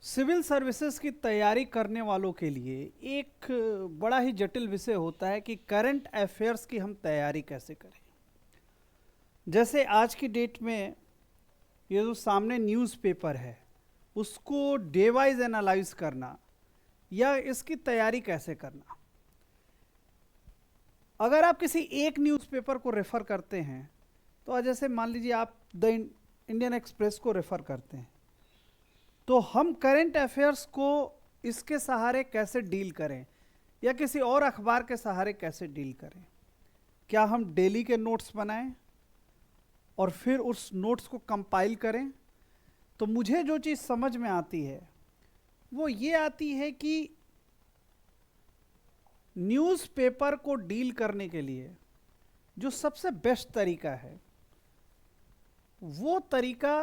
Civil services की तैयारी करने वालों के लिए एक बड़ा ही जटिल विषय होता है कि करंट अफेयर्स की हम तैयारी कैसे करें। जैसे आज की डेट में ये जो सामने न्यूज़पेपर है उसको डे वाइज एनालाइज करना या इसकी तैयारी कैसे करना। अगर आप किसी एक न्यूज़पेपर को रेफ़र करते हैं तो जैसे मान लीजिए आप द इंडियन एक्सप्रेस को रेफ़र करते हैं, तो हम करंट अफेयर्स को इसके सहारे कैसे डील करें या किसी और अखबार के सहारे कैसे डील करें। क्या हम डेली के नोट्स बनाएं और फिर उस नोट्स को कंपाइल करें? तो मुझे जो चीज़ समझ में आती है वो ये आती है कि न्यूज़पेपर को डील करने के लिए जो सबसे बेस्ट तरीका है वो तरीका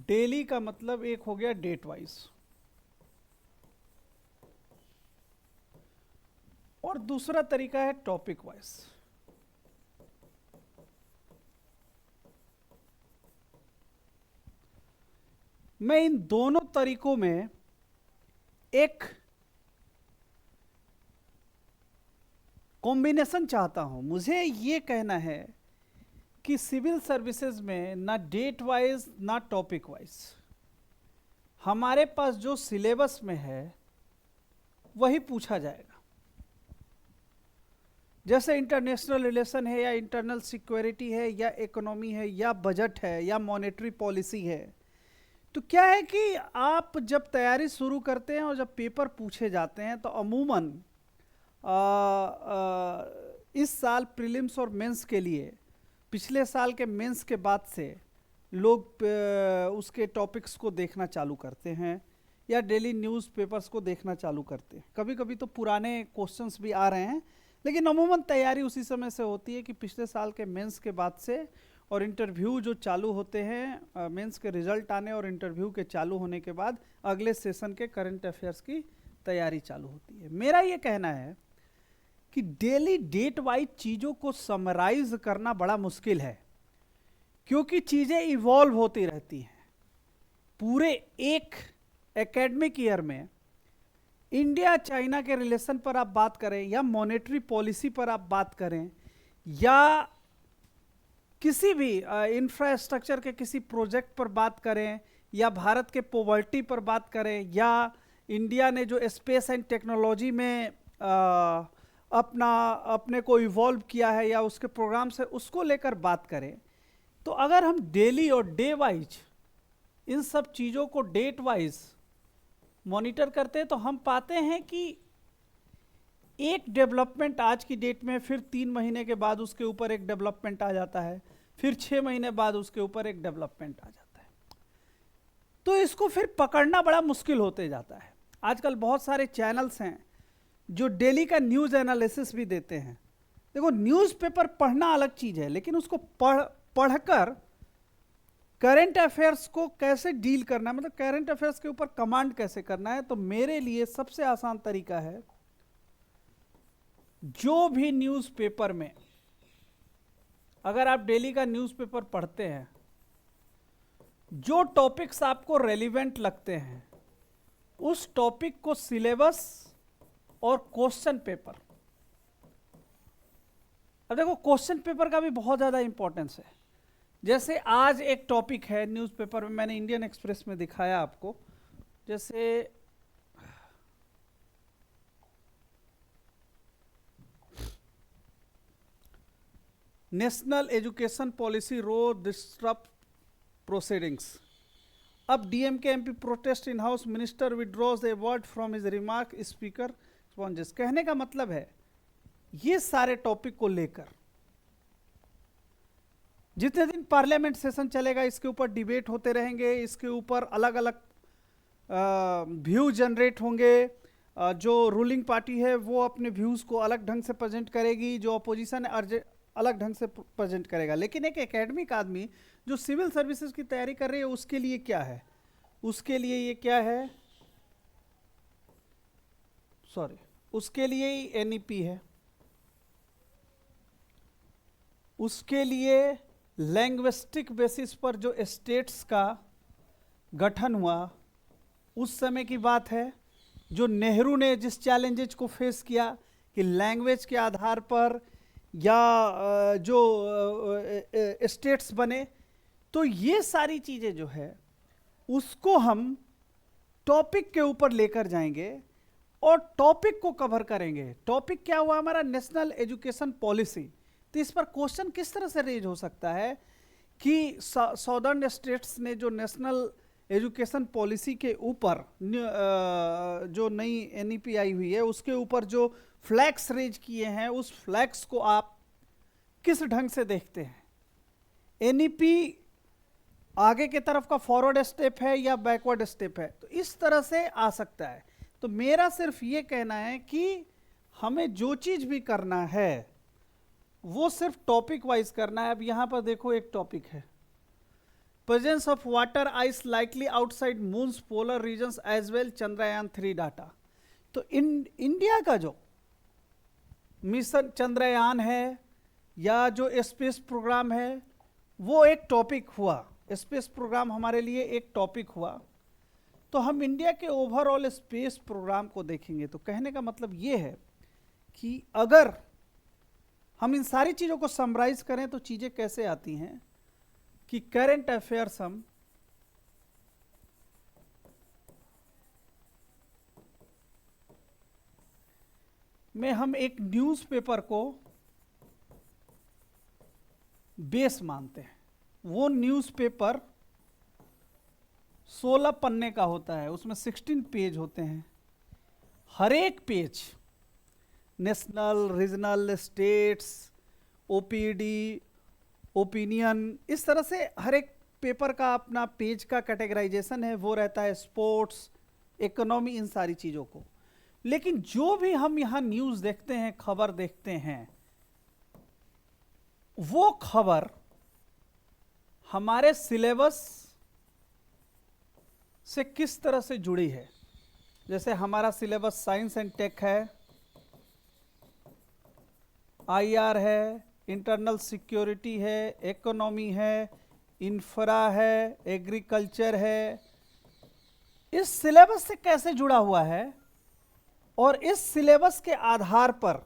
डेली का मतलब एक हो गया डेट वाइज और दूसरा तरीका है टॉपिक वाइज। मैं इन दोनों तरीकों में एक कॉम्बिनेशन चाहता हूं। मुझे ये कहना है कि सिविल सर्विसेज में ना डेट वाइज ना टॉपिक वाइज हमारे पास जो सिलेबस में है वही पूछा जाएगा। जैसे इंटरनेशनल रिलेशन है या इंटरनल सिक्योरिटी है या इकोनॉमी है या बजट है या मॉनेटरी पॉलिसी है, तो क्या है कि आप जब तैयारी शुरू करते हैं और जब पेपर पूछे जाते हैं तो अमूमन इस साल प्रीलिम्स और मेंस के लिए पिछले साल के मेंस के बाद से लोग उसके टॉपिक्स को देखना चालू करते हैं या डेली न्यूज़पेपर्स को देखना चालू करते हैं। कभी कभी तो पुराने क्वेश्चंस भी आ रहे हैं, लेकिन अमूमन तैयारी उसी समय से होती है कि पिछले साल के मेंस के बाद से और इंटरव्यू जो चालू होते हैं, मेंस के रिजल्ट आने और इंटरव्यू के चालू होने के बाद अगले सेशन के करंट अफेयर्स की तैयारी चालू होती है। मेरा ये कहना है कि डेली डेट वाइज चीज़ों को समराइज करना बड़ा मुश्किल है, क्योंकि चीज़ें इवॉल्व होती रहती हैं। पूरे एक एकेडमिक ईयर में इंडिया चाइना के रिलेशन पर आप बात करें या मॉनेटरी पॉलिसी पर आप बात करें या किसी भी इंफ्रास्ट्रक्चर के किसी प्रोजेक्ट पर बात करें या भारत के पॉवर्टी पर बात करें या इंडिया ने जो स्पेस एंड टेक्नोलॉजी में अपने को इवॉल्व किया है या उसके प्रोग्राम से उसको लेकर बात करें, तो अगर हम डेली और डे वाइज इन सब चीज़ों को डेट वाइज मॉनिटर करते हैं तो हम पाते हैं कि एक डेवलपमेंट आज की डेट में फिर 3 महीने के बाद उसके ऊपर एक डेवलपमेंट आ जाता है, फिर 6 महीने बाद उसके ऊपर एक डेवलपमेंट आ जाता है। तो इसको फिर पकड़ना बड़ा मुश्किल होते जाता है। आजकल बहुत सारे चैनल्स हैं जो डेली का न्यूज़ एनालिसिस भी देते हैं। देखो, न्यूज़पेपर पढ़ना अलग चीज़ है, लेकिन उसको पढ़कर करंट अफेयर्स को कैसे डील करना है, मतलब करंट अफेयर्स के ऊपर कमांड कैसे करना है, तो मेरे लिए सबसे आसान तरीका है जो भी न्यूज़पेपर में अगर आप डेली का न्यूज़पेपर पढ़ते हैं, जो टॉपिक्स आपको रेलिवेंट लगते हैं उस टॉपिक को सिलेबस और क्वेश्चन पेपर, अब देखो क्वेश्चन पेपर का भी बहुत ज़्यादा इंपॉर्टेंस है। जैसे आज एक टॉपिक है न्यूज़पेपर में, मैंने इंडियन एक्सप्रेस में दिखाया आपको, जैसे नेशनल एजुकेशन पॉलिसी रो डिस्टर्ब प्रोसीडिंग्स, अब DMK MP protest in house, minister withdraws a word from his remark, speaker sponges. कहने का मतलब है ये सारे टॉपिक को लेकर जितने दिन पार्लियामेंट सेशन चलेगा इसके ऊपर डिबेट होते रहेंगे, इसके ऊपर अलग अलग व्यू जनरेट होंगे। जो रूलिंग पार्टी है वो अपने व्यूज़ को अलग ढंग से प्रेजेंट करेगी, जो अपोजिशन अलग ढंग से प्रेजेंट करेगा। लेकिन एक एकेडमिक आदमी जो सिविल सर्विसेज की तैयारी कर रही है उसके लिए क्या है, उसके लिए ये क्या है, उसके लिए ही एनईपी है, उसके लिए लैंग्विस्टिक बेसिस पर जो स्टेट्स का गठन हुआ उस समय की बात है, जो नेहरू ने जिस चैलेंजेस को फेस किया कि लैंग्वेज के आधार पर या जो स्टेट्स बने, तो ये सारी चीज़ें जो है उसको हम टॉपिक के ऊपर लेकर जाएंगे और टॉपिक को कवर करेंगे। टॉपिक क्या हुआ हमारा? National education policy. तो इस पर क्वेश्चन किस तरह से रेज हो सकता है कि सॉदर्न स्टेट्स ने जो नेशनल एजुकेशन पॉलिसी के ऊपर जो नई एनईपी आई हुई है उसके ऊपर जो फ्लैग्स रेज किए हैं, उस फ्लैग्स को आप किस ढंग से देखते हैं? एनईपी आगे की तरफ का फॉरवर्ड स्टेप है या बैकवर्ड स्टेप है? तो इस तरह से आ सकता है। तो मेरा सिर्फ ये कहना है कि हमें जो चीज भी करना है वो सिर्फ टॉपिक वाइज करना है। अब यहां पर देखो एक टॉपिक है, presence of water ice likely outside moon's polar regions as well, Chandrayaan three data. तो इंडिया का जो मिशन चंद्रयान है या जो स्पेस प्रोग्राम है वो एक टॉपिक हुआ, स्पेस प्रोग्राम हमारे लिए एक टॉपिक हुआ। तो हम इंडिया के ओवरऑल स्पेस प्रोग्राम को देखेंगे। तो कहने का मतलब ये है कि अगर हम इन सारी चीज़ों को समराइज करें तो चीज़ें कैसे आती हैं कि करंट अफेयर्स हम एक न्यूज़पेपर को बेस मानते हैं। वो न्यूज़पेपर 16 पन्ने का होता है, उसमें 16 पेज होते हैं। हर एक page national, regional, states, OPD, opinion, इस तरह से हर एक पेपर का अपना पेज का कैटेगराइजेशन है, वो रहता है। स्पोर्ट्स, इकोनॉमी, इन सारी चीज़ों को। लेकिन जो भी हम यहाँ न्यूज़ देखते हैं, खबर देखते हैं, वो खबर हमारे सिलेबस से किस तरह से जुड़ी है। जैसे हमारा सिलेबस साइंस एंड टेक है, आईआर है, इंटरनल सिक्योरिटी है, इकोनॉमी है, इंफ्रा है, एग्रीकल्चर है। इस सिलेबस से कैसे जुड़ा हुआ है और इस सिलेबस के आधार पर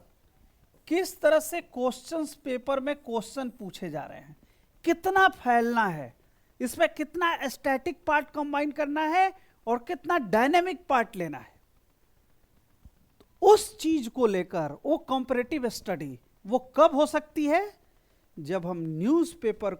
किस तरह से क्वेश्चंस पेपर में क्वेश्चन पूछे जा रहे हैं, कितना फैलना है, इसमें कितना स्टैटिक पार्ट कंबाइन करना है और कितना डायनेमिक पार्ट लेना है। उस चीज को लेकर वो कंपैरेटिव स्टडी वो कब हो सकती है? जब हम न्यूज़पेपर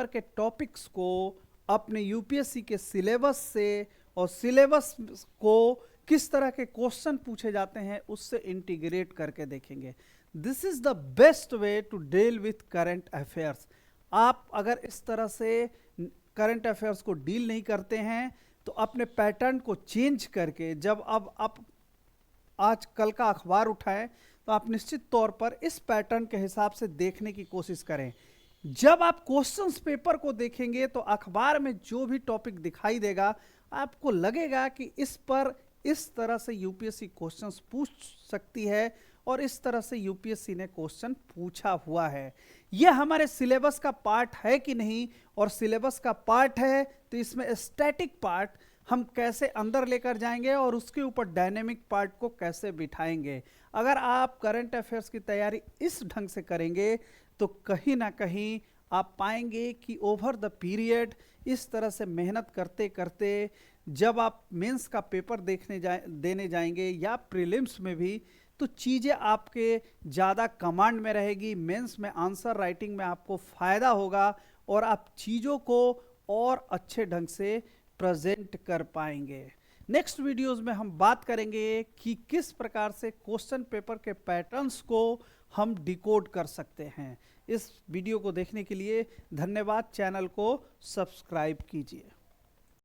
के टॉपिक्स को अपने यूपीएससी के सिलेबस से और सिलेबस को किस तरह के क्वेश्चन पूछे जाते हैं उससे इंटीग्रेट करके देखेंगे। This is the best way to deal with current affairs. आप अगर इस तरह से करंट अफेयर्स को डील नहीं करते हैं तो अपने पैटर्न को चेंज करके, जब अब आप आज कल का अखबार उठाएं तो आप निश्चित तौर पर इस पैटर्न के हिसाब से देखने की कोशिश करें। जब आप क्वेश्चंस पेपर को देखेंगे तो अखबार में जो भी टॉपिक दिखाई देगा आपको लगेगा कि इस पर इस तरह से यूपीएससी क्वेश्चंस पूछ सकती है और इस तरह से यूपीएससी ने क्वेश्चन पूछा हुआ है। यह हमारे सिलेबस का पार्ट है कि नहीं, और सिलेबस का पार्ट है तो इसमें स्टैटिक पार्ट हम कैसे अंदर लेकर जाएंगे और उसके ऊपर डायनेमिक पार्ट को कैसे बिठाएंगे। अगर आप करंट अफेयर्स की तैयारी इस ढंग से करेंगे तो कहीं ना कहीं आप पाएंगे कि ओवर द पीरियड इस तरह से मेहनत करते करते जब आप मेंस का पेपर देने जाएंगे या प्रीलिम्स में भी, तो चीज़ें आपके ज़्यादा कमांड में रहेगी। मेंस में आंसर राइटिंग में आपको फ़ायदा होगा और आप चीज़ों को और अच्छे ढंग से प्रेजेंट कर पाएंगे। नेक्स्ट वीडियोस में हम बात करेंगे कि किस प्रकार से क्वेश्चन पेपर के पैटर्न्स को हम डिकोड कर सकते हैं। इस वीडियो को देखने के लिए धन्यवाद। चैनल को सब्सक्राइब कीजिए।